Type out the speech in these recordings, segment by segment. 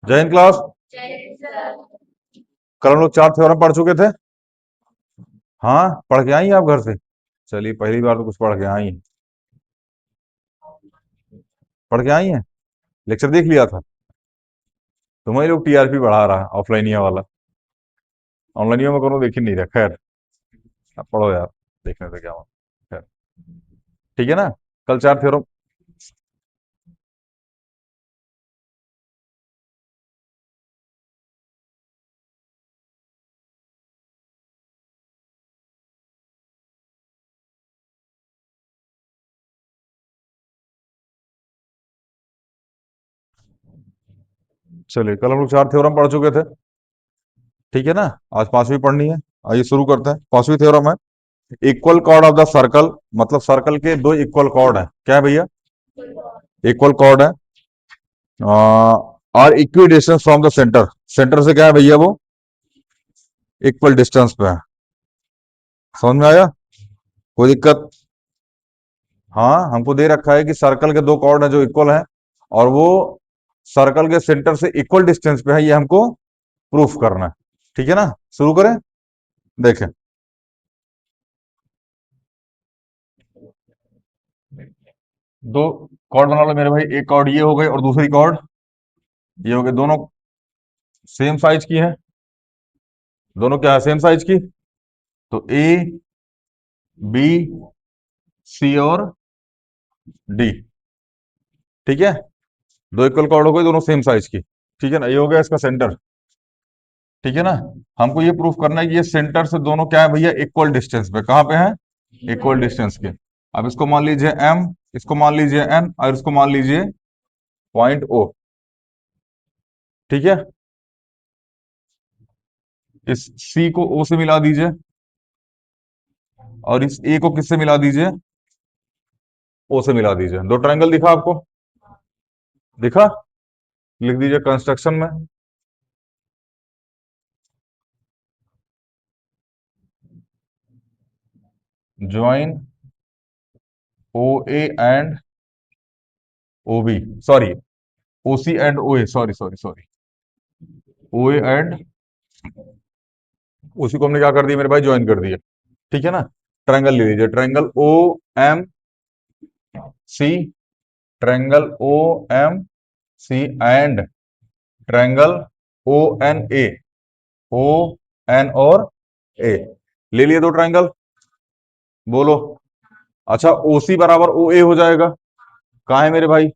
जय हिंद क्लास। कल हम लोग चार थ्योरम पढ़ चुके थे। हाँ, पढ़ के आई हैं आप घर से? चलिए, पहली बार तो कुछ पढ़ के आई हैं। पढ़ के आई हैं। लेक्चर देख लिया था। तुम्हारे लोग टीआरपी बढ़ा रहा है ऑफलाइनिया वाला। ऑनलाइनिया में कोनो देख ही नहीं रहा। खैर, अब पढ़ो यार, देखने से क्या हुआ। खैर, ठीक है ना। कल चार थ्योरम। चलिए, कल हम लोग चार थ्योरम पढ़ चुके थे। ठीक है ना। आज पांचवी पढ़नी है। आइए शुरू करते हैं। पांचवी थ्योरम है, equal cord of the circle. मतलब सर्कल के दो इक्वल कॉर्ड है। क्या है भैया? इक्वल कॉर्ड है और equi distance from the centre. Centre से क्या है भैया? वो इक्वल डिस्टेंस पे है। समझ में आया? कोई दिक्कत? हाँ, हमको दे रखा है कि सर्कल के दो कॉर्ड हैं जो इक्वल हैं, और वो सर्कल के सेंटर से इक्वल डिस्टेंस पे है। ये हमको प्रूफ करना है। ठीक है ना। शुरू करें। देखें, दो कॉर्ड बना लो मेरे भाई। एक कॉर्ड ये हो गई और दूसरी कॉर्ड ये हो गई। दोनों सेम साइज की है। दोनों क्या है? सेम साइज की। तो ए, बी, सी और डी। ठीक है। दो इक्वल कॉर्ड हो गई, दोनों सेम साइज की। ठीक है ना। ये हो गया इसका सेंटर। ठीक है ना। हमको ये प्रूफ करना है कि ये सेंटर से दोनों क्या है भैया? इक्वल डिस्टेंस पे। कहाँ पे है? इक्वल डिस्टेंस के। अब इसको मान लीजिए एम, इसको मान लीजिए एन, और इसको मान लीजिए पॉइंट ओ। ठीक है। इस सी को ओ से मिला दीजिए, और इस ए को किससे मिला दीजिए? ओ से मिला दीजिए। दो ट्रायंगल दिखा आपको? दिखा? लिख दीजिए कंस्ट्रक्शन में। Join O A and O B. Sorry, O C and O A. Sorry sorry sorry, O A and उसी को हमने क्या कर दिया मेरे भाई? ज्वाइन कर दिया। ठीक है ना। ट्रायंगल ले लीजिए। Triangle O M C, triangle O M C and triangle O N A. O N और ए। ले लिए दो ट्रायंगल। बोलो। अच्छा, ओ सी बराबर ओ ए हो जाएगा। कहाँ है मेरे भाई?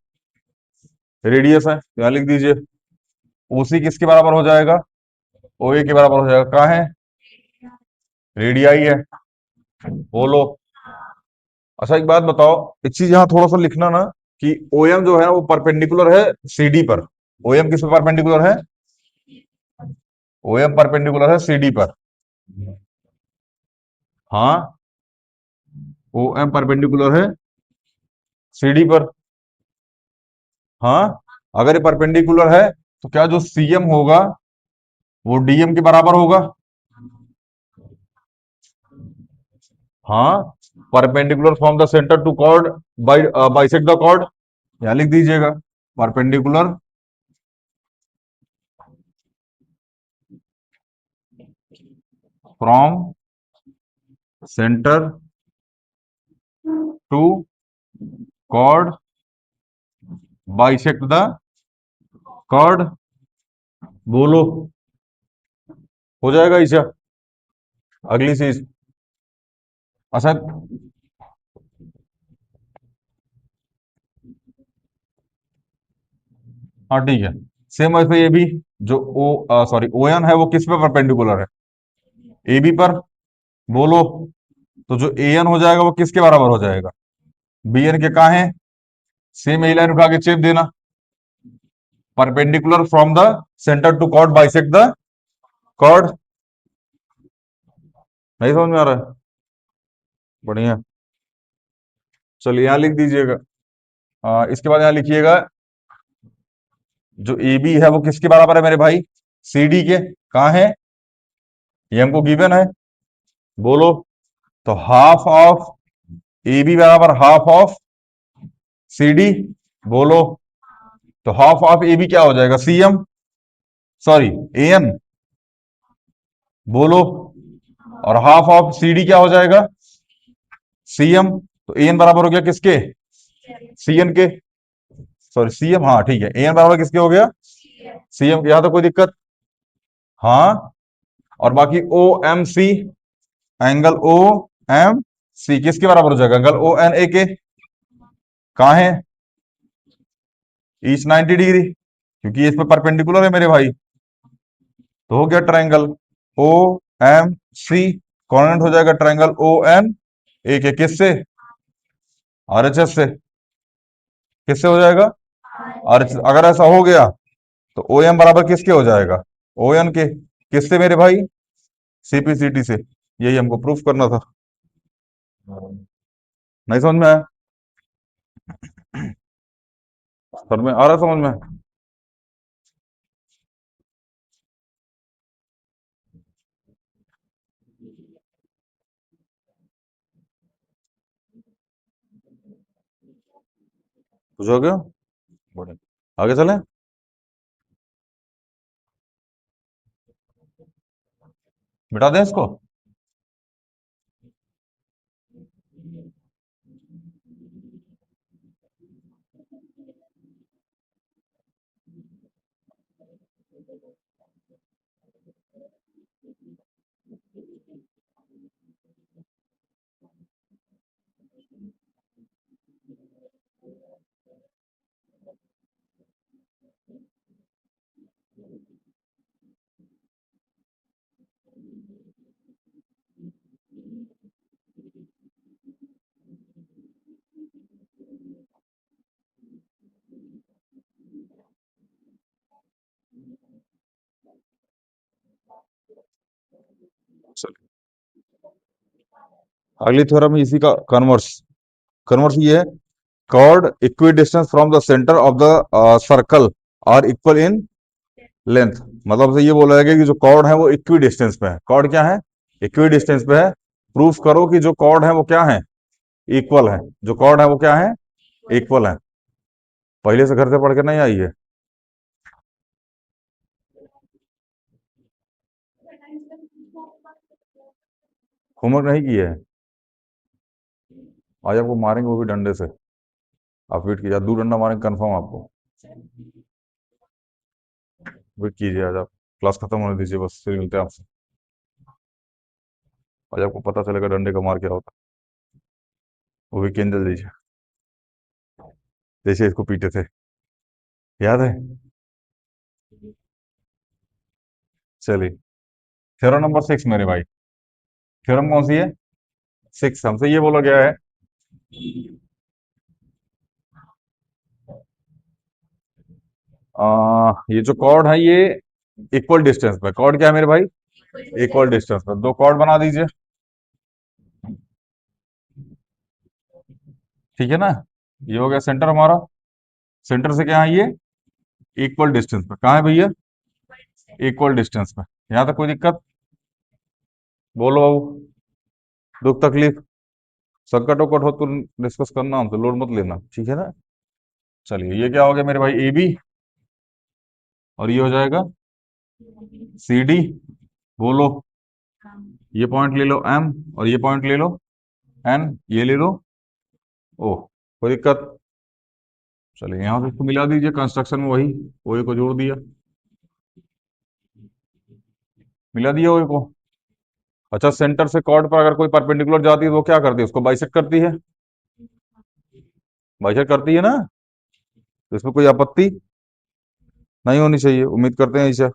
रेडियस है, तो यहां लिख दीजिए। ओ सी किसके बराबर हो जाएगा? ओ ए के बराबर हो जाएगा। कहाँ है? रेडियाई है। बोलो। अच्छा, एक बात बताओ। एक चीज यहाँ थोड़ा सा लिखना ना, कि ओ एम जो है वो परपेंडिकुलर है सी डी पर। ओ एम किस पे परपेंडिकुलर है? ओ एम परपेंडिकुलर है सी डी पर। हाँ, ओ एम परपेंडिकुलर है सी डी पर। हाँ, अगर ये परपेंडिकुलर है तो क्या जो सी एम होगा वो डी एम के बराबर होगा? हाँ, perpendicular from the centre to chord by bisect the chord. यहां लिख दीजिएगा perpendicular from centre to chord bisect the chord. बोलो। हो जाएगा ईशा। अगली चीज। अच्छा। हाँ, ठीक है। सेम वैसे ये भी, जो ओ सॉरी ओ एन है वो किस पे परपेंडिकुलर है? ए बी पर। बोलो। तो जो ए एन हो जाएगा वो किसके बराबर हो जाएगा? बी एन के। कहा है? सेम ए लाइन उठा के चेप देना। Perpendicular from the centre to chord bisect the chord. नहीं समझ में आ रहा है? बढ़िया। चलिए, यहां लिख दीजिएगा। इसके बाद यहां लिखिएगा, जो ए बी है वो किसके बराबर है मेरे भाई? सी डी के। कहा है? ये हमको गिवन है। बोलो। तो हाफ ऑफ ए बी बराबर हाफ ऑफ सी डी। बोलो। तो हाफ ऑफ ए बी क्या हो जाएगा? C M. Sorry, A N बोलो, और हाफ ऑफ सी डी क्या हो जाएगा, सी एम। तो ए एन बराबर हो गया किसके, सी एन के, सॉरी सी एम, हाँ ठीक है, ए एन बराबर किसके हो गया, सी एम के। यहां तो कोई दिक्कत, हाँ। और बाकी O M C, angle O M C किसके बराबर हो जाएगा, एंगल ओ एन ए के। कहाँ है, ईच 90 डिग्री, क्योंकि ये इस पे परपेंडिकुलर है मेरे भाई। तो हो गया triangle O M C, coordinate हो जाएगा ट्रायंगल ओ एन ए के, किससे, आर एच एस से। किससे हो जाएगा, आर एच, अगर ऐसा हो गया तो ओ एम बराबर किसके हो जाएगा, ओ एन के। किससे मेरे भाई, सीपीसीटी से। यही हमको प्रूफ करना था। नहीं समझ में आया, समझ में आ रहा है, समझ में। कुछ हो गया, बढ़िया। आगे चलें, मिटा दें इसको। चलिए, अगली थ्योरम है इसी का कन्वर्स। कन्वर्स ये है, chord equidistant from the centre of the circle are equal in length. मतलब से ये बोला जाएगा कि जो कॉर्ड है वो इक्वी डिस्टेंस पे है। कॉर्ड क्या है, इक्वी डिस्टेंस पे है। प्रूफ करो कि जो कॉर्ड है वो क्या है, इक्वल है। जो कॉर्ड है वो क्या है, इक्वल है। पहले से घर से पढ़ के नहीं आई है, होमवर्क नहीं किया है। आज आपको मारेंगे वो भी डंडे से। आप वेट कीजिए, दो डंडा मारेंगे कंफर्म आपको। वेट कीजिए, आज आप क्लास खत्म होने दीजिए, बस फिर मिलते हैं आपसे। आज आपको पता चलेगा डंडे का मार क्या होता है, वो भी केंद्र दीजिए, जैसे इसको पीटे थे, याद है। चलिए, थ्योरम नंबर 6 मेरे भाई। थ्योरम कौन सी है, 6। हमसे ये बोला गया है, ये जो कॉर्ड है ये इक्वल डिस्टेंस पे, कॉर्ड क्या है मेरे भाई, इक्वल डिस्टेंस पे दो कॉर्ड बना दीजिए। ठीक है ना, ये हो गया सेंटर हमारा। सेंटर से क्या है ये, इक्वल डिस्टेंस पे। कहाँ है भैया, इक्वल डिस्टेंस पे। यहाँ तक कोई दिक्कत, बोलो बाबू, दुख तकलीफ, संकट उकट हो तो डिस्कस करना, हमसे लोड मत लेना, ठीक है ना। चलिए, ये क्या हो गया मेरे भाई, ए बी, और ये हो जाएगा सी डी। बोलो, ये पॉइंट ले लो एम, और ये पॉइंट ले लो एन, ये ले लो ओ, कोई दिक्कत। चलिए, यहाँ से इसको मिला दीजिए, कंस्ट्रक्शन में वही ओ ए को जोड़ दिया, मिला दिया ओ ए को। अच्छा, सेंटर से कॉर्ड पर अगर कोई परपेंडिकुलर जाती है तो वो क्या करती है, उसको बाइसेक्ट करती है, बाइसेक्ट करती है ना। तो इसमें कोई आपत्ति नहीं होनी चाहिए, उम्मीद करते हैं इसे।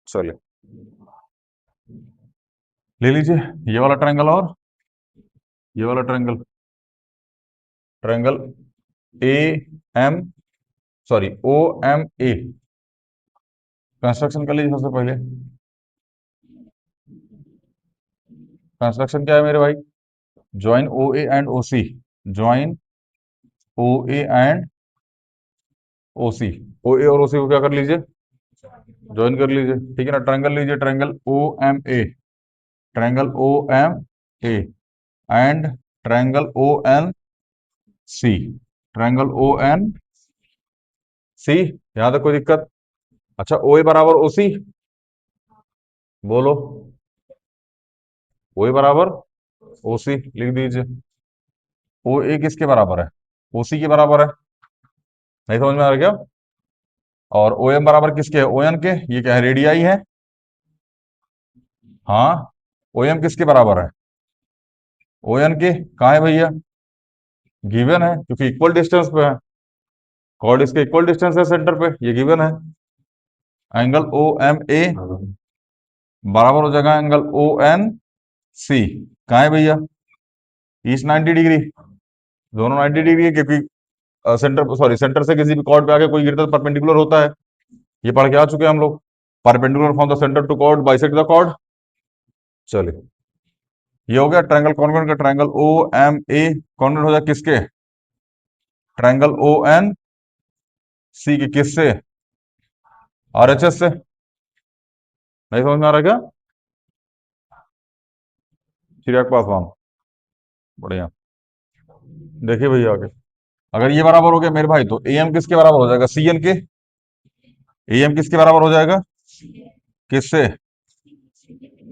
चलिए, ले लीजिए ये वाला ट्रायंगल, और ये वाला triangle, triangle A M, sorry O M A. Construction कर लीजिए सबसे पहले। कंस्ट्रक्शन क्या है मेरे भाई, join O A and O C, join O A and O C, O A और ओ सी को क्या कर लीजिए, ज्वाइन कर लीजिए। ठीक है ना, ट्रायंगल लीजिए, triangle O M A. Triangle O M A and triangle O N C. Triangle O N C, यहां तक कोई दिक्कत? अच्छा, ओ ए बराबर ओ सी, बोलो। ओ ए बराबर ओ सी लिख दीजिए। ओ ए किसके बराबर है? ओ सी के बराबर है। नहीं समझ में आ रहा क्या? और ओ एम बराबर किसके है? ओ एन के। ये क्या है? रेडियाई है। हाँ, ओ एम किसके बराबर है? ओ एन के। कहाँ है भैया? गिवन है, क्योंकि इक्वल डिस्टेंस पे है। कॉर्ड इसके इक्वल डिस्टेंस है सेंटर पे, ये गिवन है। एंगल ओ एम ए बराबर हो जाएगा एंगल ओ एन सी। कहाँ है भैया? East 90 degree. दोनों 90 डिग्री है, क्योंकि सेंटर, सॉरी, सेंटर से किसी भी कॉर्ड पे आके कोई गिरता है तो परपेंडिकुलर होता है। ये पढ़ के आ चुके हैं हम लोग। Perpendicular from the centre to chord bisect the chord. चलिए, ये हो गया ट्रायंगल कॉन्वेंट का। Triangle O M A congruent हो जाए किसके? ट्रायंगल ओ एन सी के। किससे? आरएचएस से। नहीं समझ में आ रहा क्या? चिराग पासवान, बढ़िया। देखिए भैया आगे, अगर ये बराबर हो गया मेरे भाई, तो ए एम किसके बराबर हो जाएगा? सी एन के। ए एम किसके बराबर हो जाएगा? किससे?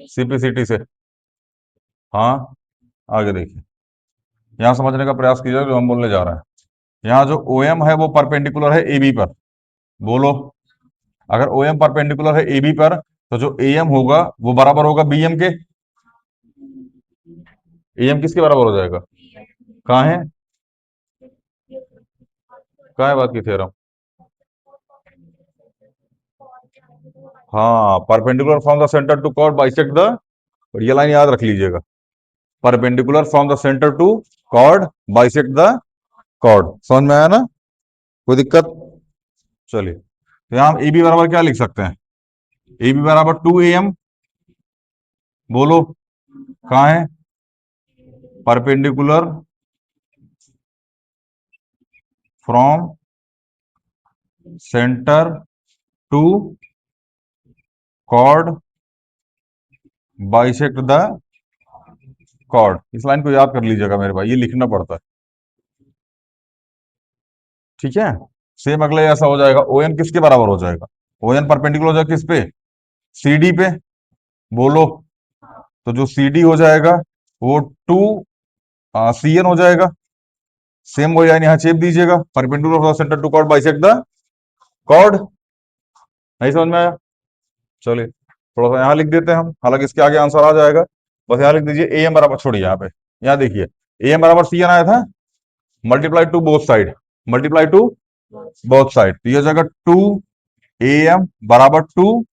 सीपीसीटी से। हाँ, आगे देखिए, यहाँ समझने का प्रयास कीजिए जो हम बोलने जा रहे हैं। यहाँ जो ओ एम है वो परपेंडिकुलर है ए बी पर, बोलो। अगर ओ एम परपेंडिकुलर है ए बी पर, तो जो ए एम होगा वो बराबर होगा बी एम के। ए एम किसके बराबर हो जाएगा? कहाँ है? कहाँ है बात की थ्योरम? हाँ, perpendicular from the centre to chord bisect the, और ये लाइन याद रख लीजिएगा। Perpendicular from the centre to chord bisect the chord. समझ में आया ना? कोई दिक्कत? चलिए, तो यहाँ हम ए बी बराबर क्या लिख सकते हैं? ए बी बराबर 2 AM, बोलो। कहाँ है? Perpendicular from centre to chord bisect the chord. इस लाइन को याद कर लीजिएगा मेरे भाई, ये लिखना पड़ता है। ठीक है। सेम अगले ऐसा हो जाएगा, ओ एन किसके बराबर हो जाएगा? ओ एन परपेंडिकुलर हो जाएगा किस पे? सी डी पे, बोलो। तो जो सी डी हो जाएगा वो 2 CN हो जाएगा। सेम वो लाइन यहाँ चेप दीजिएगा, perpendicular centre to chord bisect the chord. नहीं समझ में आया? चलिए, थोड़ा सा यहाँ लिख देते हैं हम, हालांकि इसके आगे आंसर आ जाएगा। बस यहाँ लिख दीजिए ए एम बराबर, छोड़िए यहाँ पे। यहाँ देखिए, ए एम बराबर सी एन आया था, multiply two both side, multiply two both side, तो ये हो जाएगा 2 AM बराबर 2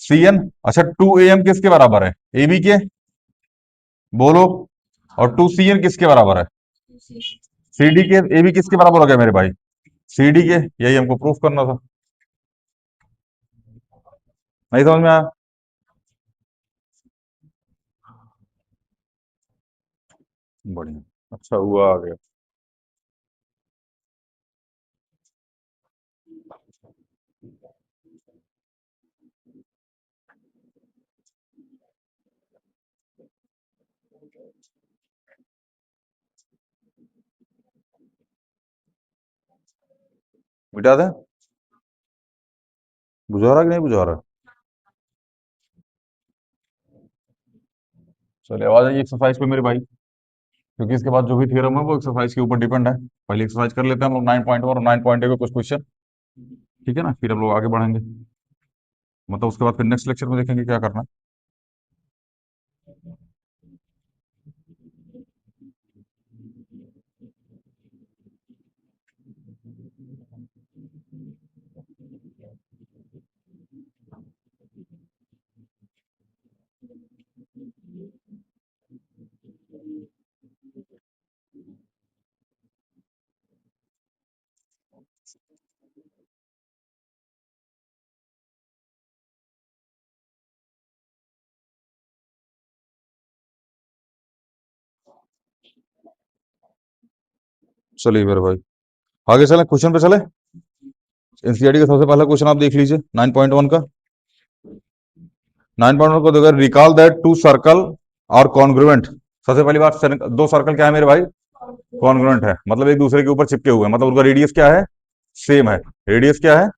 CN। अच्छा, 2 AM किसके बराबर है? ए बी के, बोलो। और 2 CN किसके बराबर है? सी डी के। ए बी किसके बराबर हो गया मेरे भाई? सी डी के। यही हमको प्रूफ करना था। नहीं समझ में आया? बढ़िया, अच्छा हुआ आ गया। मिटा दें? बुझा रहा कि नहीं बुझा रहा? चलिए, आवाज आई एक्सरसाइज पे मेरे भाई, क्योंकि इसके बाद जो भी थ्योरम है वो एक्सरसाइज के ऊपर डिपेंड है। पहले एक्सरसाइज कर लेते हैं हम लोग 9.1 और 9.2 के कुछ क्वेश्चन। ठीक है ना, फिर हम लोग आगे बढ़ेंगे, मतलब उसके बाद फिर नेक्स्ट लेक्चर में देखेंगे क्या करना है। चलिए मेरे भाई, आगे चले, क्वेश्चन पे चले। एनसीईआरटी का सबसे पहला क्वेश्चन आप देख लीजिए 9.1 का। 9.1 को देखो, रिकॉल दैट टू सर्कल और कॉन्ग्रुएंट। सबसे पहली बात, दो सर्कल क्या है मेरे भाई? कॉन्ग्रुएंट है, मतलब एक दूसरे के ऊपर चिपके हुए हैं, मतलब उनका रेडियस क्या है? सेम है। रेडियस क्या है?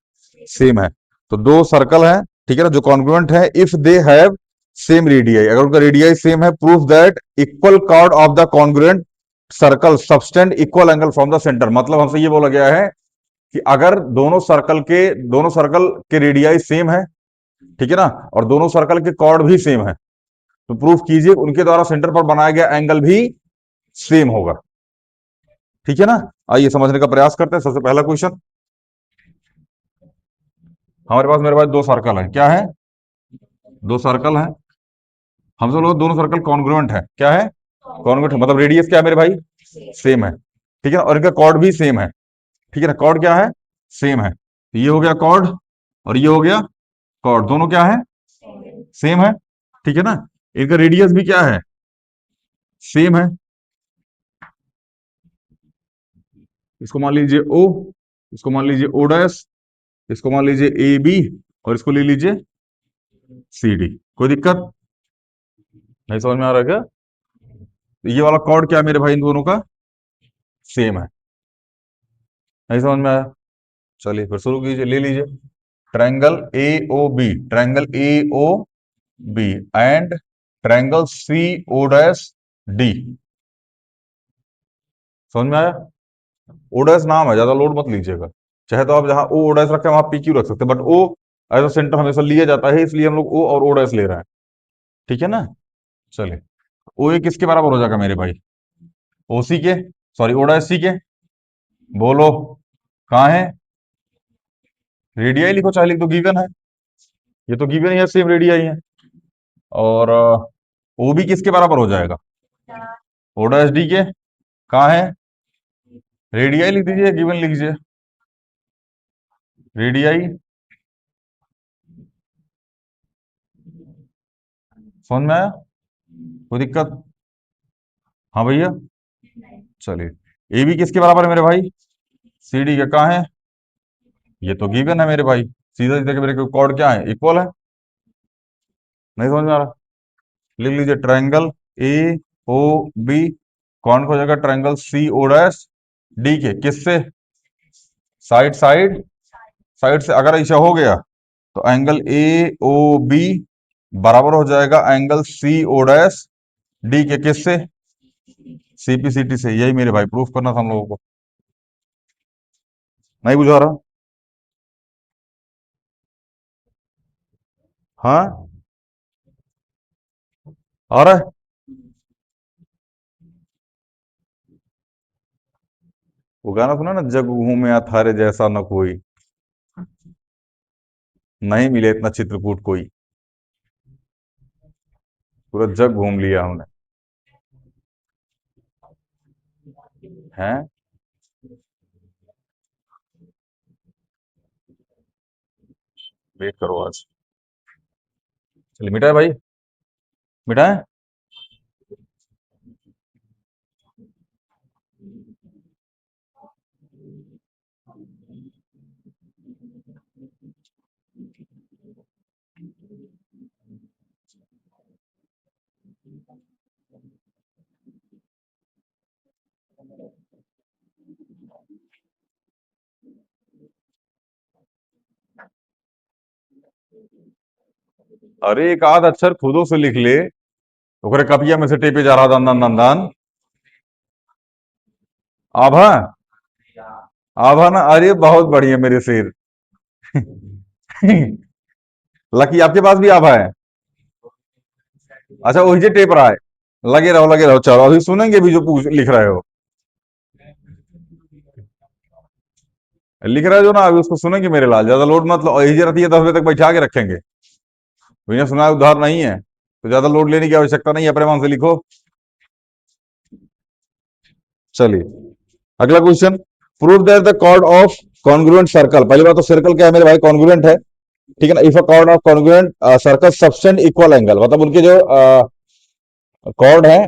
सेम है। तो दो सर्कल है, ठीक है ना, जो कॉन्ग्रुएंट है, if they have same radii, अगर उनका रेडियाई सेम है, proof that equal cord of the congruent circle subtend equal angle from the centre. मतलब हमसे ये बोला गया है कि अगर दोनों सर्कल के रेडियाई सेम है, ठीक है ना, और दोनों सर्कल के कॉर्ड भी सेम है, तो प्रूफ कीजिए उनके द्वारा सेंटर पर बनाया गया एंगल भी सेम होगा। ठीक है ना, आइए समझने का प्रयास करते हैं। सबसे पहला क्वेश्चन, हमारे पास मेरे पास दो सर्कल है, क्या है? दो सर्कल है, हम सब लोग दोनों सर्कल कॉन्ग्रुएंट है, क्या है? कॉन्ग्रुएंट है, मतलब रेडियस क्या है मेरे भाई? सेम है, ठीक है ना, और इनका कॉर्ड भी सेम है, ठीक है ना, कॉर्ड क्या है? सेम है। तो ये हो गया कॉर्ड और ये हो गया कॉर्ड, दोनों क्या है? सेम है, ठीक है ना। इनका रेडियस भी क्या है? सेम है। इसको मान लीजिए ओ, इसको मान लीजिए ओ डैश, इसको मान लीजिए ए बी, और इसको ले लीजिए सी डी। कोई दिक्कत नहीं? समझ में आ रहा है क्या? तो ये वाला कॉर्ड क्या है मेरे भाई इन दोनों का? सेम है। नहीं समझ में आया? चलिए फिर शुरू कीजिए, ले लीजिए। Triangle A O B, triangle A O B and triangle C O dash D. समझ में आया? ओ डैश नाम है, ज्यादा लोड मत लीजिएगा। चाहे तो आप जहां ओ डैश रखे हैं वहां पी क्यू रख सकते हैं, but O as a centre हमेशा लिया जाता है, इसलिए हम लोग ओ और ओ डैश ले रहे हैं। ठीक है ना। चलिए, ओ ए किसके बराबर हो जाएगा मेरे भाई? ओ सी के, सॉरी ओ डैश सी के। बोलो, कहाँ है? रेडियाई लिखो, चाहे लिख दो, गिवन है, ये तो गिवन ही है, सेम रेडियाई है। और ओ बी किसके बराबर हो जाएगा? ओ डैश डी के। कहाँ है? रेडियाई लिख दीजिए, गिवन लिख दीजिए, रेडियाई। समझ में आया? कोई दिक्कत? हाँ भैया। चलिए, ए बी किसके बराबर है मेरे भाई? सी डी के। कहाँ है? ये तो गिवन है मेरे भाई, सीधा सीधा के मेरे कॉर्ड क्या है? इक्वल है। नहीं समझ में आ रहा? लिख लीजिए, ट्रायंगल ए ओ बी कौन हो जाएगा? Triangle C O dash D के, किससे? साइड साइड, साइड से अगर ऐसा हो गया तो एंगल ए ओ बी बराबर हो जाएगा angle C O dash D के, किससे? सीपीसीटी से। यही मेरे भाई प्रूफ करना था हम लोगों को। नहीं बुझा रहा? हाँ, आ रहा है। वो गाना सुना ना, जग घूमे थारे जैसा न कोई, नहीं मिले इतना चित्रकूट कोई। पूरा जग घूम लिया हमने। हैं? वेट करो आज। चलिए, मिटा है भाई, मिटा है। अरे एक आध अक्षर खुदों से लिख ले, ओकरे कपिया में से टेपे जा रहा दन दन दन दन। आभा, आभा ना, अरे बहुत बढ़िया मेरे शेर। लकी आपके पास भी आभा है? अच्छा, वही जे टेप रहा है। लगे रहो लगे रहो, चलो अभी सुनेंगे भी जो पूछ लिख रहे हो। लिख रहे हो जो ना, अभी उसको सुनेंगे मेरे लाल, ज्यादा लोड मत लो, यही जे रहती है 10 बजे तक बैठा के रखेंगे। बिना सुनाए उधार नहीं है, तो ज्यादा लोड लेने की आवश्यकता नहीं है, अपने मन से लिखो। चलिए, अगला question, prove that the chord of congruent circle. पहली बात तो सर्कल क्या है मेरे भाई? कॉन्ग्रुएंट है, ठीक है ना। If a cord of congruent circle subtend equal angle, मतलब उनके जो कॉर्ड है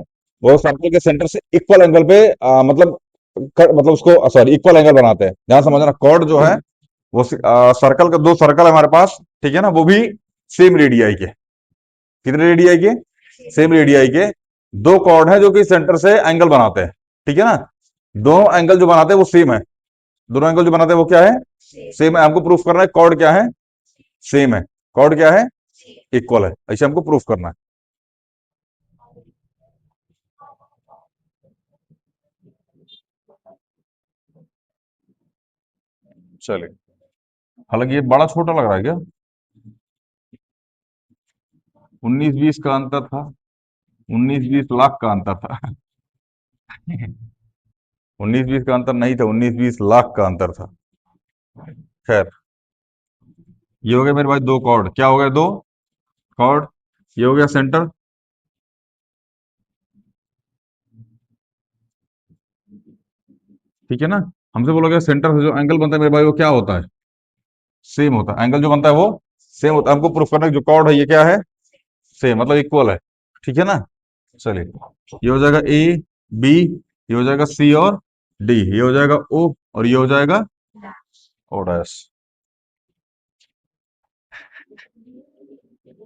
वो सर्कल के सेंटर से इक्वल एंगल पे मतलब उसको सॉरी इक्वल एंगल बनाते हैं। ध्यान समझना, कॉर्ड जो है वो सर्कल का, दो सर्कल है हमारे पास, ठीक है ना, वो भी सेम रेडियाई के, कितने रेडियाई के? सेम रेडियाई के दो कॉर्ड हैं जो कि सेंटर से एंगल बनाते हैं, ठीक है ना। दोनों एंगल जो बनाते हैं वो सेम है, दोनों एंगल जो बनाते हैं वो क्या है? सेम है। हमको प्रूफ करना है कॉर्ड क्या है? सेम है। कॉर्ड क्या है? इक्वल है। ऐसे हमको प्रूफ करना है। चलिए, हालांकि ये बड़ा छोटा लग रहा है क्या? 19-20 का अंतर था, 19-20 लाख का अंतर था। 19-20 का अंतर नहीं था, 19-20 लाख का अंतर था। खैर, ये हो गया मेरे भाई दो कॉर्ड। क्या हो गया? दो कॉर्ड। ये हो गया सेंटर। ठीक है ना। हमसे बोलोगे सेंटर से जो एंगल बनता है मेरे भाई वो क्या होता है? सेम होता है। एंगल जो बनता है वो सेम होता है। हमको प्रूफ करना है कि जो कॉर्ड है ये क्या है? सेम, मतलब इक्वल है। ठीक है ना। चलिए, ये हो जाएगा ए, बी, ये हो जाएगा सी और डी, ये हो जाएगा ओ, और ये हो जाएगा ओ डैश।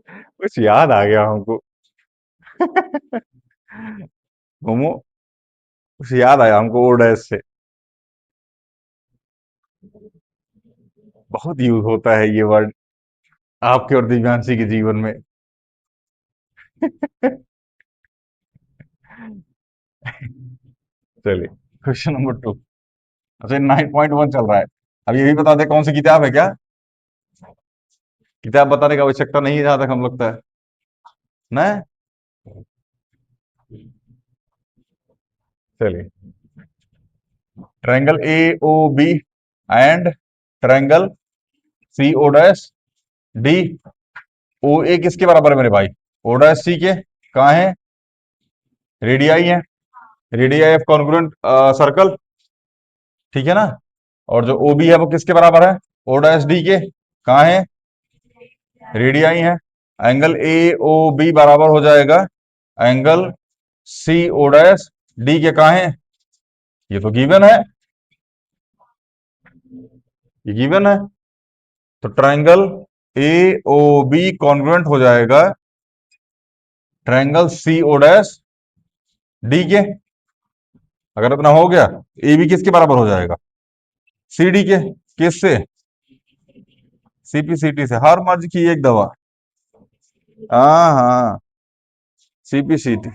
कुछ याद आ गया हमको। मोमो, कुछ याद आया हमको ओ डैश से। बहुत यूज होता है ये वर्ड आपके और दिव्यांशी के जीवन में। चलिए, क्वेश्चन नंबर 2। अच्छा, 9.1 चल रहा है। अब ये भी बता दे कौन सी किताब है क्या? किताब बताने की आवश्यकता नहीं है जहां तक हम लगता है ना। चलिए, triangle A O B and triangle C O dash D. O A किसके बराबर है मेरे भाई? ओ डैश सी के। कहाँ है? रेडियाई है। रेडियाई ऑफ कॉन्ग्रुएंट सर्कल, ठीक है ना। और जो ओ बी है वो किसके बराबर है? ओ डैश डी के। कहाँ है? रेडियाई है। एंगल ए ओ बी बराबर हो जाएगा angle C O dash D के। कहाँ है? ये तो गिवन है, ये गिवन है। तो triangle A O B congruent हो जाएगा triangle C O dash D के। अगर इतना हो गया, ए बी किसके बराबर हो जाएगा? सी डी के। किससे? सीपीसीटी से। हर मर्ज की एक दवा। हाँ हाँ, सीपीसीटी।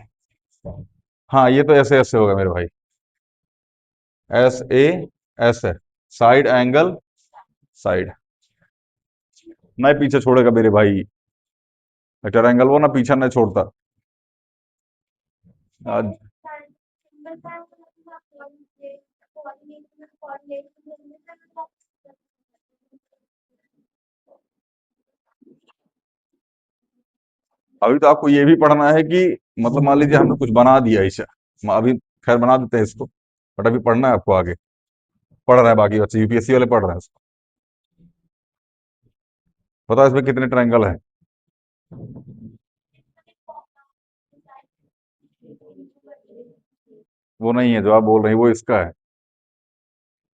हाँ, ये तो ऐसे ऐसे होगा मेरे भाई। एस ए एस है, साइड एंगल साइड। ना पीछे छोड़ेगा मेरे भाई, ट्रायंगल वो ना पीछा नहीं छोड़ता। आज अभी तो आपको ये भी पढ़ना है कि मतलब मान लीजिए हमने कुछ बना दिया इसे, अभी खैर बना देते हैं इसको, बट अभी पढ़ना है आपको आगे। पढ़ रहे हैं बाकी बच्चे, यूपीएससी वाले पढ़ रहे हैं इसको। बताओ इसमें कितने ट्रायंगल हैं? वो नहीं है जो आप बोल रहे हैं, वो इसका है।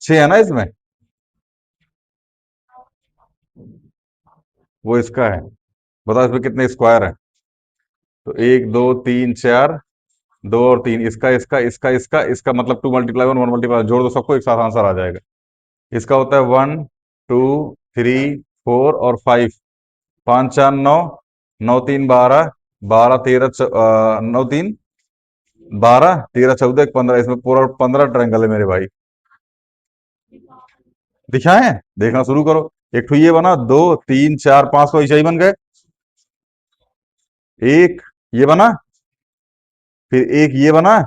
6 है ना इसमें, वो इसका है। बताओ इसमें कितने स्क्वायर है? तो 1 2 3 4, 2 और 3, इसका इसका इसका इसका इसका मतलब 2 × 1 1 × जोड़ दो सबको, एक साथ आंसर आ जाएगा। इसका होता है 1 2 3 4 और 5। 5 4 9, 9 3 12, 12 13 9 3 12 13 14 15, इसमें पूरा 15 ट्रायंगल है मेरे भाई। दिखाएं? देखना शुरू करो। एक तो ये बना, 2 3 4 5 तो ऐसा ही बन गए। एक ये बना, फिर एक ये बना,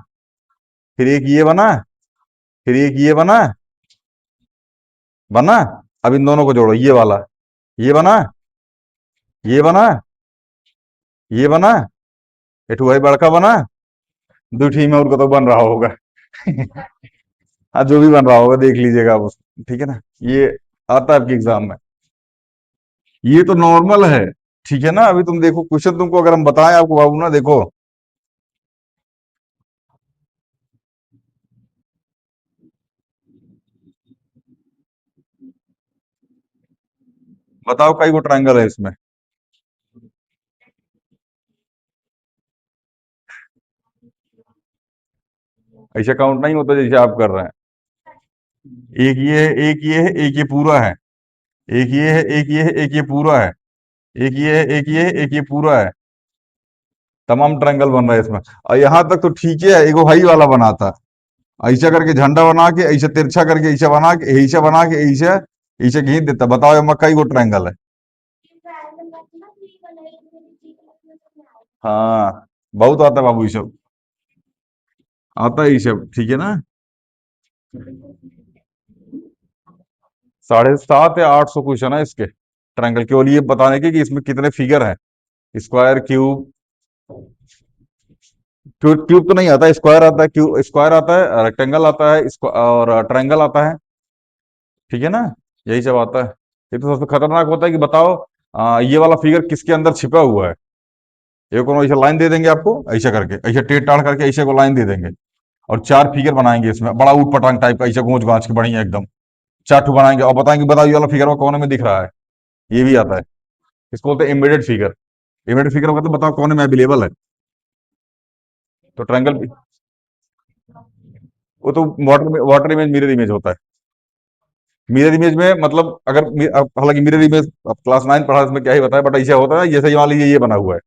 फिर एक ये बना, फिर एक ये बना, बना। अब इन दोनों को जोड़ो, ये वाला, ये बना, ये बना, ये बना, एठू भाई बड़का बना। दूठी में और को तो बन रहा होगा। हाँ, जो भी बन रहा होगा देख लीजिएगा आप उसको, ठीक है ना। ये आता है आपके एग्जाम में। ये तो नॉर्मल है, ठीक है ना। अभी तुम देखो क्वेश्चन, तुमको अगर हम बताएं आपको बाबू ना, देखो। बताओ कई गो ट्रायंगल है इसमें? ऐसा काउंट नहीं होता जैसे आप कर रहे हैं। एक ये है, एक ये है, एक ये पूरा है, एक ये है, एक ये है, एक ये पूरा है, एक ये है, एक ये है, एक ये पूरा है। तमाम ट्रायंगल बन रहा है इसमें। और यहां तक तो ठीक है, एगो हाई वाला बनाता, ऐसा करके झंडा बना के, ऐसा तिरछा करके, ऐसा बना के, ऐसा खींच देता। बताओ ये कई गो ट्रायंगल है। हाँ, बहुत आता है बाबू ये सब, आता है ये सब, ठीक है ना। 750 या 800 क्वेश्चन है इसके ट्रायंगल, केवल ये बताने के कि इसमें कितने फिगर हैं। स्क्वायर, क्यूब, क्यूब क्यूब तो नहीं आता, स्क्वायर आता है, क्यूब स्क्वायर आता है, रेक्टेंगल आता है, और ट्रायंगल आता है, ठीक है ना। यही सब आता है। ये तो सबसे खतरनाक होता है कि बताओ ये वाला फिगर किसके अंदर छिपा हुआ है। ये कोनो ऐसा लाइन दे देंगे आपको, ऐसा करके, ऐसा टेढ़ टाढ़ करके, ऐसे को लाइन दे देंगे, और चार फिगर बनाएंगे इसमें, बड़ा ऊट पटांग टाइप का, ऐसा घोंच घांच के बढ़िया एकदम, चार ठू बनाएंगे और बताएंगे, बताओ ये वाला फिगर में कोने में दिख रहा है। ये भी आता है। इसको बोलते हैं एम्बेडेड फिगर। एम्बेडेड फिगर मतलब बताओ कोने में अवेलेबल है। तो ट्रायंगल, वो तो water water image, mirror image होता है। मिरर इमेज में मतलब अगर हालांकि मिरर इमेज अब क्लास 9 पढ़ा, इसमें क्या ही बताया, बट ऐसा होता है जैसे ये मान लीजिए ये बना हुआ है,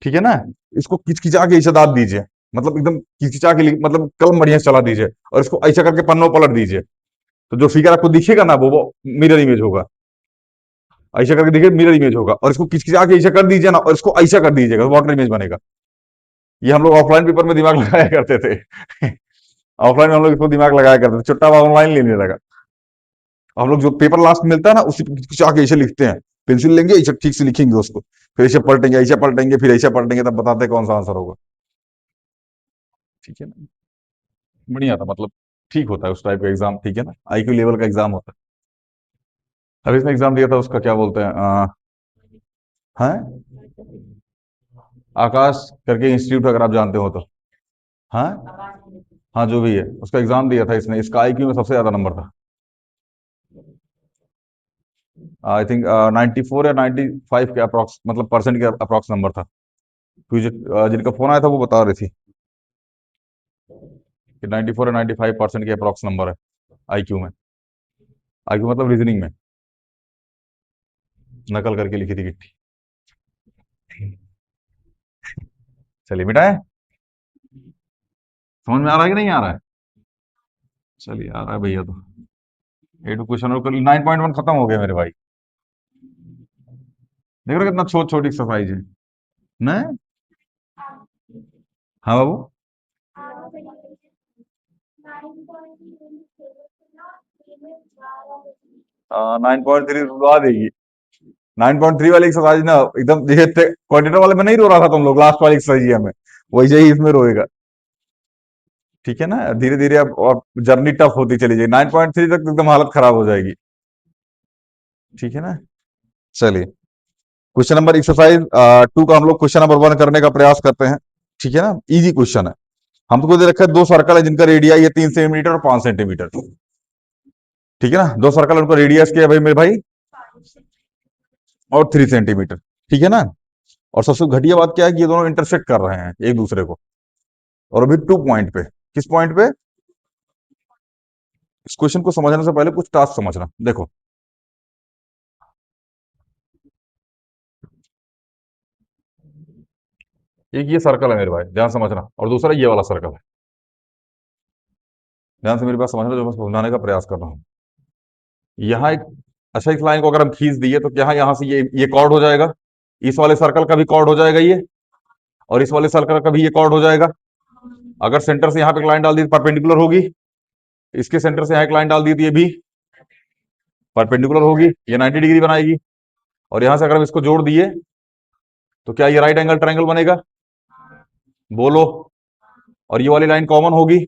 ठीक है ना। इसको खिचखिचा के ऐसा दाब दीजिए, मतलब एकदम खिचखिचा के मतलब कलम बढ़िया से चला दीजिए, और इसको ऐसा करके पन्नों पलट दीजिए, तो जो फिगर आपको दिखेगा ना वो मिरर इमेज होगा। ऐसा करके देखिए, मिरर इमेज होगा, और इसको खिचखिचा के ऐसा कर दीजिए ना, और इसको ऐसा कर दीजिएगा, वाटर इमेज बनेगा। ये हम लोग ऑफलाइन पेपर में दिमाग लगाया करते थे। ऑफलाइन में हम लोग इसको दिमाग लगाया करते थे, छुट्टा ऑनलाइन लेने लगा। हम लोग जो पेपर लास्ट में मिलता है ना, उसी पे खिंचा के ऐसे लिखते हैं, पेंसिल लेंगे ऐसे ठीक से लिखेंगे उसको, फिर ऐसे पलटेंगे, ऐसे पलटेंगे, फिर ऐसे पलटेंगे, तब बताते हैं कौन सा आंसर होगा, ठीक है ना। बढ़िया था मतलब, ठीक होता है उस टाइप का एग्जाम, ठीक है ना, आईक्यू लेवल का एग्जाम होता है। अभी इसने एग्जाम दिया था, उसका क्या बोलते हैं हैं आकाश करके इंस्टीट्यूट, अगर आप जानते हो तो। हाँ, हाँ जो भी है, उसका एग्जाम दिया था इसने, इसका आईक्यू में सबसे ज्यादा नंबर था। आई थिंक 94 या 95 के अप्रॉक्स, मतलब परसेंट के अप्रॉक्स नंबर था। क्योंकि जिनका फोन आया था वो बता रही थी कि 94 या 95% के अप्रॉक्स नंबर है आईक्यू में। आईक्यू मतलब रीजनिंग में, नकल करके लिखी थी किट्टी। चलिए बेटा है, समझ में आ रहा है कि नहीं आ रहा है। चलिए आ रहा है भैया तो। 8 क्वेश्चन और 9.1 खत्म हो गया मेरे भाई। देख रहे हो कितना छोटी छोटी एक्सरसाइज है ना। हाँ बाबू। 9.3 रुलवा देगी। 9.3 वाली एक्सरसाइज ना एकदम जैसे क्वाड्रेटर वाले में नहीं रो रहा था तुम लोग, लास्ट वाली एक्सरसाइज में वैसे ही इसमें रोएगा, ठीक है ना। धीरे धीरे अब जर्नी टफ होती चली जाएगी, 9.3 तक तो एकदम हालत खराब हो जाएगी, ठीक है ना। चलिए, क्वेश्चन नंबर एक्सरसाइज 2 का हम लोग क्वेश्चन नंबर 1 करने का प्रयास करते हैं, ठीक है ना। इजी क्वेश्चन है। हमको दे रखा है दो सर्कल है जिनका रेडियाई है 3 सेंटीमीटर और 5 सेंटीमीटर, ठीक है ना। दो सर्कल उनका रेडियस क्या है भाई मेरे भाई, और 3 सेंटीमीटर, ठीक है ना। और सबसे घटिया बात क्या है कि ये दोनों इंटरसेक्ट कर रहे हैं एक दूसरे को, और अभी 2 पॉइंट पे। किस पॉइंट पे। इस क्वेश्चन को समझने से पहले कुछ टास्क समझना, देखो। एक ये सर्कल है मेरे भाई, ध्यान समझना, और दूसरा ये वाला सर्कल है। ध्यान से मेरी बात समझना, जो मैं समझाने का प्रयास कर रहा हूं। यहाँ एक, अच्छा इस लाइन को अगर हम खींच दिए तो क्या यहाँ से ये कॉर्ड हो जाएगा, इस वाले सर्कल का भी कॉर्ड हो जाएगा ये, और इस वाले सर्कल का भी ये कॉर्ड हो जाएगा। अगर सेंटर से यहाँ पे एक लाइन डाल दी तो परपेंडिकुलर होगी, इसके सेंटर से यहाँ एक लाइन डाल दी तो ये भी परपेंडिकुलर होगी, ये 90 डिग्री बनाएगी। और यहां से अगर हम इसको जोड़ दिए तो क्या ये राइट एंगल ट्रायंगल बनेगा, बोलो। और ये वाली लाइन कॉमन होगी,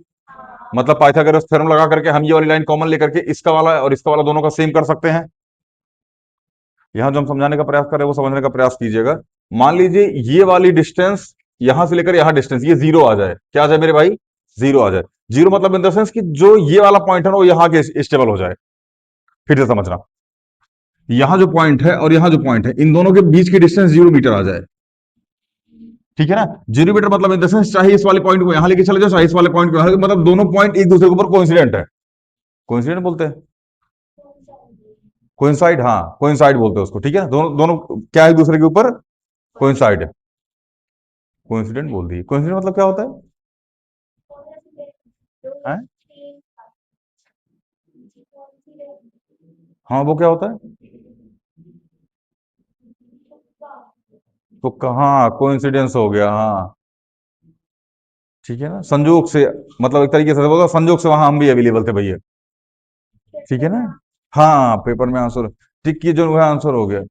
मतलब पाइथागोरस थ्योरम लगा करके हम ये वाली लाइन कॉमन लेकर के इसका वाला और इसका वाला दोनों का सेम कर सकते हैं। यहां जो हम समझाने का प्रयास कर रहे हैं वो समझने का प्रयास कीजिएगा। मान लीजिए ये वाली डिस्टेंस यहां से लेकर यहां डिस्टेंस ये जीरो आ जाए, क्या आ जाए मेरे भाई, जीरो आ जाए। जीरो मतलब इन द सेंस कि जो ये वाला पॉइंट है ना वो यहां के स्टेबल हो जाए। फिर से समझना, यहां जो पॉइंट है और यहां जो पॉइंट है इन दोनों के बीच की डिस्टेंस 0 मीटर आ जाए, ठीक है ना। 0 मीटर मतलब इन द सेंस चाहे इस वाले पॉइंट को यहां लेके चले जाओ, चाहे इस वाले पॉइंट को मतलब दोनों पॉइंट एक दूसरे के ऊपर कोइंसिडेंट है। कोइंसिडेंट बोलते हैं, कोइंसाइड, हाँ कोइंसाइड बोलते हैं उसको। ठीक है, दोनों दोनों क्या है एक दूसरे के ऊपर, कोइंसाइड है। कोइंसिडेंट बोल दिए। कोइंसिडेंट मतलब क्या होता है? हाँ वो क्या होता है? तो कहाँ कोइंसिडेंस हो गया, हाँ। ठीक है ना, संजोग से, मतलब एक तरीके से बोलो संजोग से वहां हम भी अवेलेबल थे भैया। ठीक है ना। हाँ पेपर में आंसर टिक किए जो वह आंसर हो गया।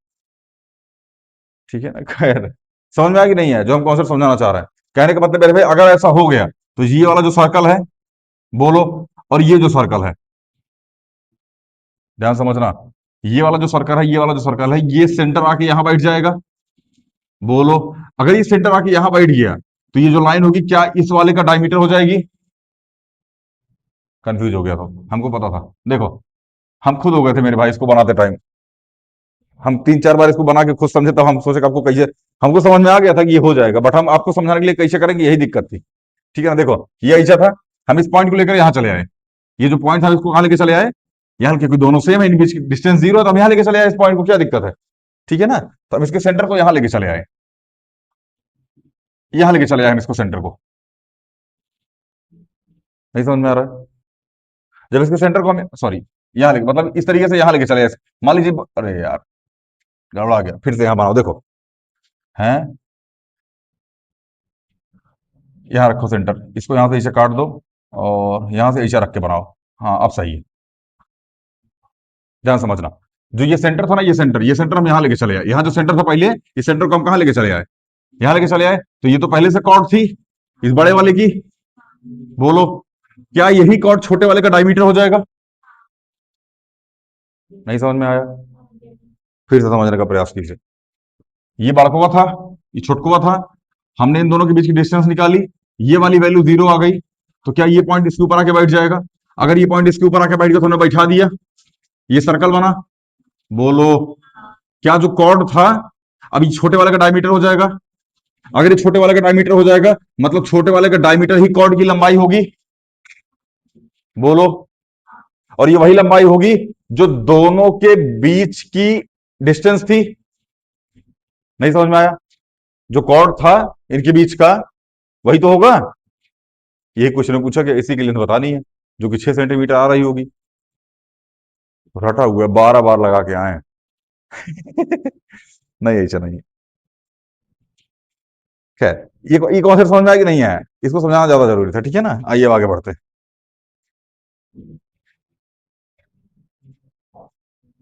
ठीक है ना। खैर, समझ में आ कि नहीं है जो हम कॉन्सेप्ट समझाना चाह रहे हैं? कहने का मतलब मेरे भाई अगर ऐसा हो गया तो ये वाला जो सर्कल है, बोलो, और ये जो सर्कल है, ध्यान समझना, ये वाला जो सर्कल है, ये वाला जो सर्कल है, ये सेंटर आके यहां बैठ जाएगा। बोलो, अगर ये सेंटर आके यहां बैठ गया तो ये जो लाइन होगी क्या इस वाले का डायमीटर हो जाएगी? कंफ्यूज हो गया तो हमको पता था। देखो, हम खुद हो गए थे मेरे भाई इसको बनाते टाइम। हम 3-4 बार इसको बना के खुद समझे, तब हम सोचे कि आपको कैसे, हमको समझ में आ गया था कि ये हो जाएगा, बट हम आपको समझाने के लिए कैसे करेंगे यही दिक्कत थी। ठीक है ना। देखो, ये ऐसा था, हम इस पॉइंट को लेकर यहाँ चले आए। ये जो पॉइंट था इसको कहाँ लेके चले आए? यहाँ, क्योंकि दोनों सेम है, इन बीच की डिस्टेंस 0 है, तो हम यहाँ लेके चले आए इस पॉइंट को, क्या दिक्कत है? ठीक है ना। तो हम इसके सेंटर को यहाँ लेके चले आए, यहाँ लेके चले आए हम इसको सेंटर को। नहीं समझ में आ रहा है? जब इसके सेंटर को हम, सॉरी, यहाँ लेके मतलब इस तरीके से यहाँ लेके चले आए। मान लीजिए, अरे यार गड़बड़ा गया, फिर से यहाँ बनाओ। देखो, है, यहाँ रखो सेंटर, इसको यहाँ से ऐसे काट दो और यहाँ से ऐसे रख के बनाओ। हाँ अब सही है। ध्यान समझना, जो ये सेंटर था ना, ये सेंटर हम यहाँ लेके चले आए। यहाँ जो सेंटर था पहले, इस सेंटर को हम कहाँ लेके चले आए? यहाँ लेके चले आए। तो ये तो पहले से कॉर्ड थी इस बड़े वाले की। बोलो, क्या यही कॉर्ड छोटे वाले का डायमीटर हो जाएगा? नहीं समझ में आया? फिर से समझने का प्रयास कीजिए। ये बड़कवा था, ये छोटकवा था, हमने इन दोनों के बीच की डिस्टेंस निकाली, ये वाली वैल्यू 0 आ गई। तो क्या ये पॉइंट इसके ऊपर आके बैठ जाएगा? अगर ये पॉइंट इसके ऊपर आके बैठ गया तो हमने बैठा दिया, ये सर्कल बना। बोलो, क्या जो कॉर्ड था, अब ये छोटे वाले का डायमीटर हो जाएगा। अगर ये छोटे वाले का डायमीटर हो जाएगा, मतलब छोटे वाले का डायमीटर ही कॉर्ड की लंबाई होगी। बोलो, और ये वही लंबाई होगी जो दोनों के बीच की डिस्टेंस थी। नहीं समझ में आया? जो कॉर्ड था इनके बीच का, वही तो होगा। यही क्वेश्चन ने पूछा कि इसी के लिए बता नहीं है, जो कि 6 सेंटीमीटर आ रही होगी। रटा हुआ है, 12 बार लगा के आए हैं। नहीं ऐसा नहीं है। खैर, ये कॉन्सेप्ट समझ में आया कि नहीं आया? इसको समझाना ज्यादा जरूरी था। ठीक है ना, आइए अब आगे बढ़ते हैं।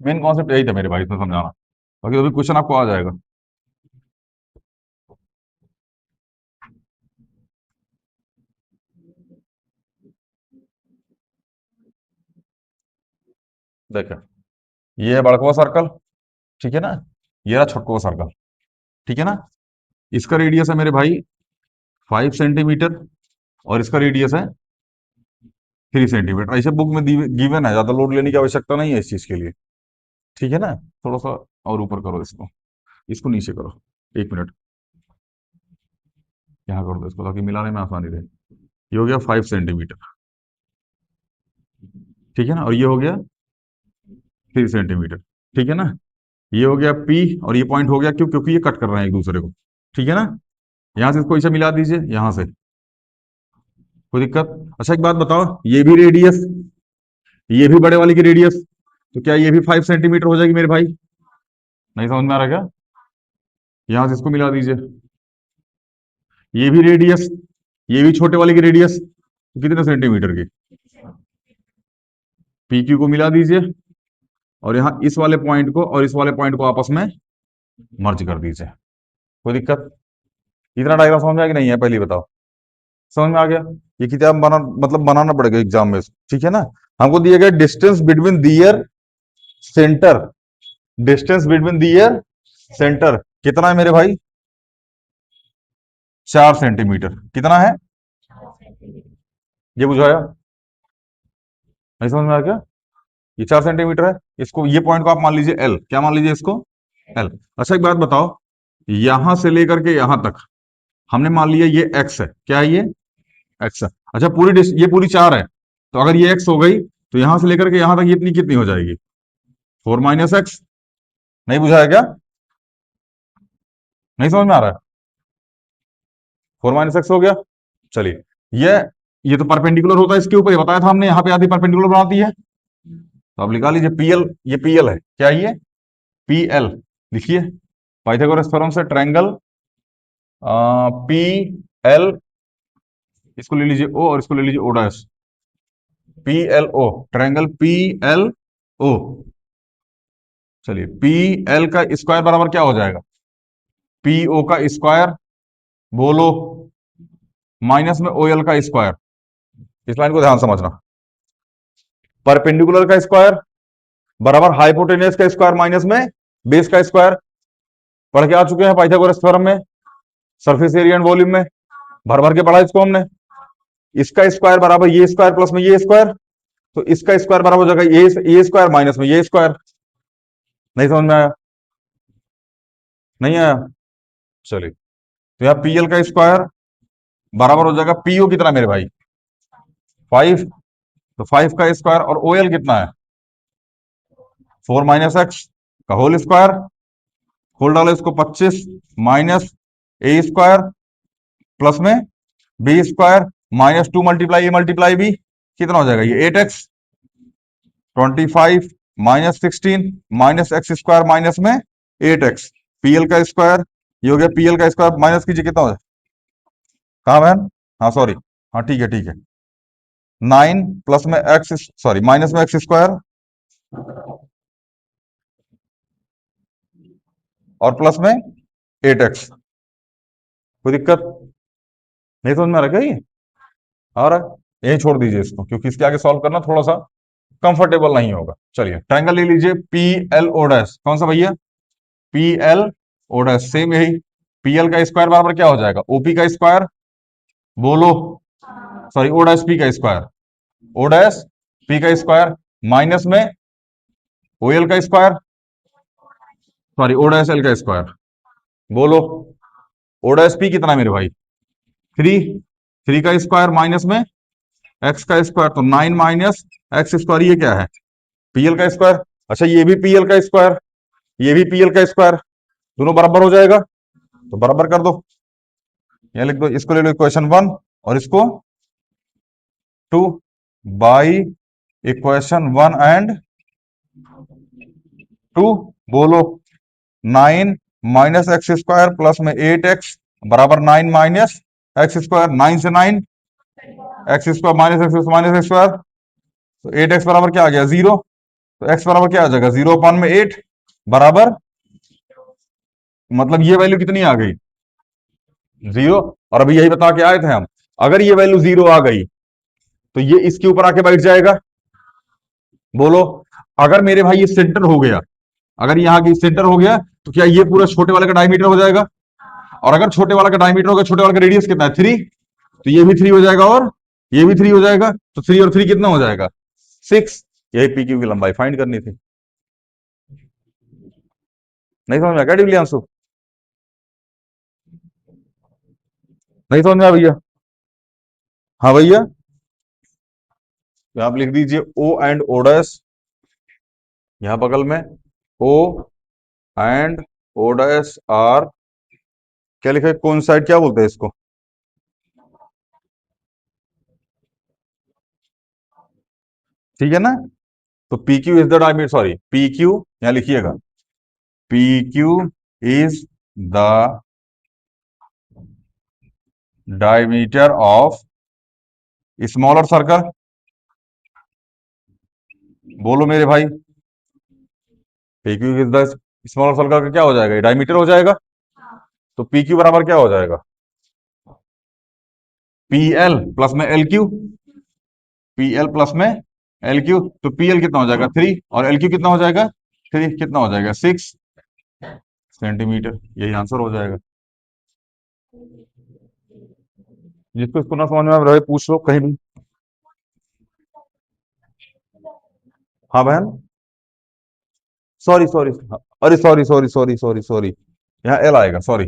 मेन कॉन्सेप्ट यही था मेरे भाई इसमें समझाना, बाकी तो भी क्वेश्चन आपको आ जाएगा। देखो, ये है बड़कवा सर्कल, ठीक है ना, ये रहा छोटकवा सर्कल। ठीक है ना। इसका रेडियस है मेरे भाई 5 सेंटीमीटर, और इसका रेडियस है 3 सेंटीमीटर। ऐसे बुक में गिवन है, ज्यादा लोड लेने की आवश्यकता नहीं है इस चीज के लिए। ठीक है ना। थोड़ा सा और ऊपर करो इसको, इसको नीचे करो, 1 मिनट, यहाँ कर दो इसको ताकि मिलाने में आसानी रहे। ये हो गया 5 सेंटीमीटर, ठीक है ना, और ये हो गया 3 सेंटीमीटर। ठीक है ना। ये हो गया पी, और ये पॉइंट हो गया क्यों? क्योंकि ये कट कर रहे हैं एक दूसरे को। ठीक है ना। यहां से इसको इसे मिला दीजिए, यहां से, कोई दिक्कत? अच्छा एक बात बताओ, ये भी रेडियस, ये भी बड़े वाले की रेडियस, तो क्या ये भी 5 सेंटीमीटर हो जाएगी मेरे भाई? नहीं समझ में आ रहा क्या? यहां से इसको मिला दीजिए, ये भी रेडियस, ये भी छोटे वाले की रेडियस, तो कितने सेंटीमीटर की? पी क्यू को मिला दीजिए, और यहाँ इस वाले पॉइंट को और इस वाले पॉइंट को आपस में मर्ज कर दीजिए। कोई दिक्कत? इतना डायग्राम समझ में आया कि नहीं है, पहले ही बताओ। समझ में आ गया? ये किताब मतलब बनाना पड़ेगा एग्जाम में इसको, ठीक है ना। हमको दिया गया distance between their centre, distance between their centre कितना है मेरे भाई? 4 सेंटीमीटर। कितना है? ये बुझाया? नहीं समझ में आ गया? ये 4 सेंटीमीटर है। इसको, ये पॉइंट को आप मान लीजिए एल, क्या मान लीजिए इसको? एल। अच्छा एक बात बताओ, यहां से लेकर के यहां तक हमने मान लिया ये एक्स है, क्या है ये, एक्स है। अच्छा ये पूरी 4 है, तो अगर ये एक्स हो गई तो यहां से लेकर के यहां तक इतनी कितनी हो जाएगी, 4 - एक्स। नहीं बुझाया क्या, नहीं समझ में आ रहा है, 4 - एक्स हो गया। चलिए, ये ये तो परपेंडिकुलर होता है इसके ऊपर, ये बताया था हमने, यहाँ पे आधी परपेंडिकुलर बनाती है, तो अब निकाल लीजिए पीएल, ये पीएल है, क्या ये, पीएल लिखिए, पाइथागोरस थ्योरम से ट्रायंगल पी एल, इसको ले लीजिए ओ और इसको ले लीजिए O dash, P L O, triangle P L O. चलिए, पी एल का स्क्वायर बराबर क्या हो जाएगा, पी ओ का स्क्वायर, बोलो, माइनस में ओ एल का स्क्वायर। इस लाइन को ध्यान समझना, परपेंडिकुलर का स्क्वायर बराबर हाइपोटेनियस का स्क्वायर माइनस में बेस का स्क्वायर। पढ़ के आ चुके हैं पाइथागोरस थ्योरम में, सरफेस एरिया एंड वॉल्यूम में, भर भर के पढ़ा इसको हमने। इसका स्क्वायर बराबर ये स्क्वायर प्लस में ये स्क्वायर, तो इसका स्क्वायर बराबर हो जाएगा ये स्क्वायर माइनस में ये स्क्वायर। नहीं समझ में आया, नहीं आया, चलिए, तो यहाँ पीएल का स्क्वायर बराबर हो जाएगा पीओ कितना मेरे भाई, 5, तो 5 का स्क्वायर, और ओएल कितना है, 4 - एक्स का होल स्क्वायर, होल डालो इसको, 25 माइनस ए स्क्वायर प्लस में B square minus 2 multiply A multiply B, कितना हो जाएगा ये 8x, 25 -16 एक्स स्क्वायर माइनस में 8x, पीएल का स्क्वायर, ये हो गया पीएल का स्क्वायर, माइनस कीजिए कितना हो जाए, कहाँ बहन, हाँ सॉरी, हाँ ठीक है ठीक है, 9 प्लस में एक्स, सॉरी माइनस में एक्स स्क्वायर और प्लस में 8x, कोई दिक्कत नहीं समझ में आ रहा क्या ये, आ रहा है, यही छोड़ दीजिए इसको, क्योंकि इसके आगे सॉल्व करना थोड़ा सा कंफर्टेबल नहीं होगा। चलिए, ट्रायंगल ले लीजिए पी एल ओ डैश, कौन सा भैया, P L O dash, same यही, पीएल का स्क्वायर बराबर क्या हो जाएगा, ओपी का स्क्वायर, बोलो, सॉरी ओ डैश पी का स्क्वायर, ओ डैश पी का स्क्वायर माइनस में ओएल का square, sorry O dash L का स्क्वायर, बोलो, ओ डैश पी कितना मेरे भाई, 3, 3 का स्क्वायर माइनस में एक्स का स्क्वायर, तो 9 - एक्स स्क्वायर, ये क्या है, पीएल का स्क्वायर। अच्छा, ये भी पीएल का स्क्वायर, ये भी पीएल का स्क्वायर, दोनों बराबर हो जाएगा, तो बराबर कर दो, यहां लिख दो, इसको ले लो इक्वेशन 1 और इसको 2 बाई इक्वेशन 1 एंड 2, बोलो, 9 - एक्स स्क्वायर प्लस में 8x बराबर 9 - एक्स स्क्वायर, 9 से 9, x square minus x square, तो 8x बराबर क्या आ गया, 0, तो x बराबर क्या आ जाएगा, 0/8 बराबर, मतलब ये वैल्यू कितनी आ गई, 0। और अभी यही बता के आए थे हम, अगर ये वैल्यू 0 आ गई तो ये इसके ऊपर आके बैठ जाएगा, बोलो, अगर मेरे भाई ये सेंटर हो गया, अगर यहाँ की सेंटर हो गया, तो क्या ये पूरा छोटे वाले का डायमीटर हो जाएगा, और अगर छोटे वाला का डायमीटर होगा, छोटे वाले का रेडियस कितना है, 3, तो ये भी 3 हो जाएगा और ये भी 3 हो जाएगा, तो 3 और 3 कितना हो जाएगा, 6। यही पी क्यू की लंबाई फाइंड करनी थी। नहीं समझ में क्या डिविलियांशु, नहीं समझ में आया भैया, हाँ भैया, तो आप लिख दीजिए ओ एंड ओ डैश, यहां बगल में O and O dash R, क्या लिखा है, कौन साइड क्या बोलते हैं इसको, ठीक है ना, तो P Q is the diameter, sorry P Q, यहां लिखिएगा, P Q is the diameter of smaller circle, बोलो मेरे भाई, P Q is the smaller circle का क्या हो जाएगा, डायमीटर हो जाएगा, तो पी क्यू बराबर क्या हो जाएगा, पी एल प्लस में L Q, P L plus में एल क्यू, तो पी एल कितना हो जाएगा 3 और एल क्यू कितना हो जाएगा 3, कितना हो जाएगा 6 सेंटीमीटर, यही आंसर हो जाएगा। जिसको इसको ना समझ में रहे पूछ लो कहीं भी। हाँ बहन, सॉरी सॉरी, अरे sorry sorry sorry sorry sorry, यहाँ एल आएगा, sorry,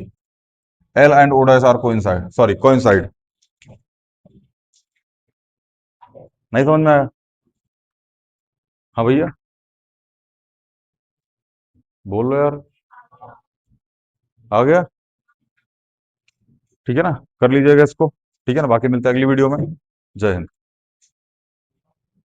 L and O dash R coincide, sorry coincide. नहीं समझ में आया? हाँ भैया, बोल लो यार। आ गया? ठीक है ना, कर लीजिएगा इसको। ठीक है ना, बाकी मिलते हैं अगली वीडियो में। जय हिंद।